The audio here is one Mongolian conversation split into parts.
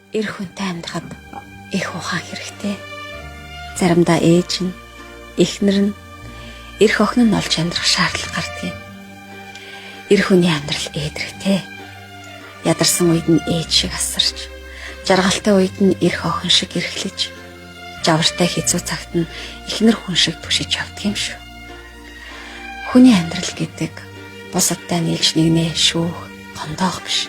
Эр хүнтэй амьдрахад их ухаан хэрэгтэй. Заримдаа ээж нь, эхнэр нь, эрх охин нь олж амьдрах шаардлага гардаг. Эр хүний амьдрал ээдрэгтэй. Ядарсан үед нь ээж шиг асарч, жаргалтай үед нь эрх охин шиг эрхлэж, жавартай хэцүү цагт нь эхнэр хүн шиг түшиж явдаг юм шүү. Хүний амьдрал гэдэг бусадтай нийлж нэгнээ шүүх, гондоох биш.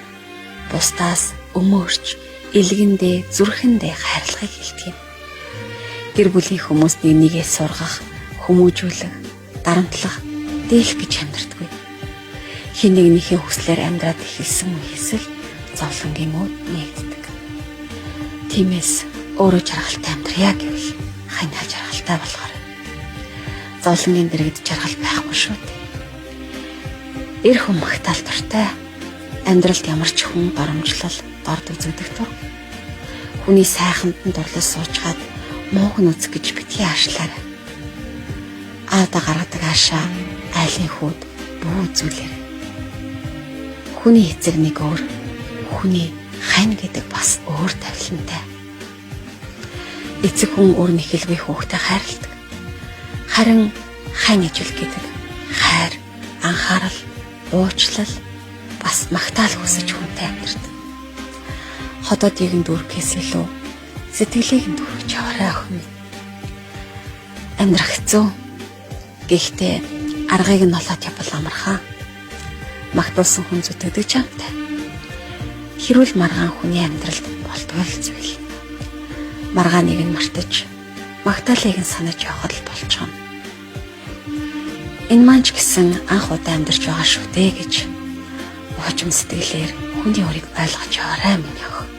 Бусдаас өмөрч, илгэндээ, зүрхэндээ хайрлахыг хэлдэг юм. Гэр бүлийн хүмүүс нэгнийгээ сургах, хүмүүжүүлэх, дарамтлах, дээх гэж амьдрдаггүй. Хэн нэгнийхээ хүслээр амьдраад эхэлсэн үеэс л зовлонгийн үүд нэгддэг. Тиймээс өөрөө жаргалтай амьдрья гэвэл ханаа жаргалтай болохоор. Зовлонгийн дэргэд жаргал байхгүй шүү дээ. Эр хүн магтаал дуртай. Амьдралд ямар ч хүн доромжлол, дорд үзэгдэх тур. Хүний сайханд нь дурлал суучгаад мууг нь үзэх гэж битгий аашлаарай. Аада гаргадаг аашаа айлын хүүд бүү зүйлэр. Хүний эцэг нэг өөр, хүний хань гэдэг бас өөр тавилантай. Эцэг хүн өөр нэхэлгүй хүүхдэд хайрладаг. Харин хань ижил гэдэг хайр, анхаарал, уучлал бас магтаал хүсэж хүнтэй амьдардаг. Хотоодыг нь дүүргээс илүү сэтгэлийг нь дүүргэж яваарай охин. Амьдрах хэцүү. Гэхдээ аргыг нь олоод явбал амархан. Магтуулсан хүн зүтгэдэг чамтай. Хэрүүл маргаан хүний амьдралд болтгол зүйл. Маргааныг нь мартаж, магтаалыг нь санаж явахад л болчихно. Энэ маань ч гэсэн анх удаа амьдарч байгаа шүү дээ гэж уужим сэтгэлээр хүний өрийг ойлгож яваарай минь ах.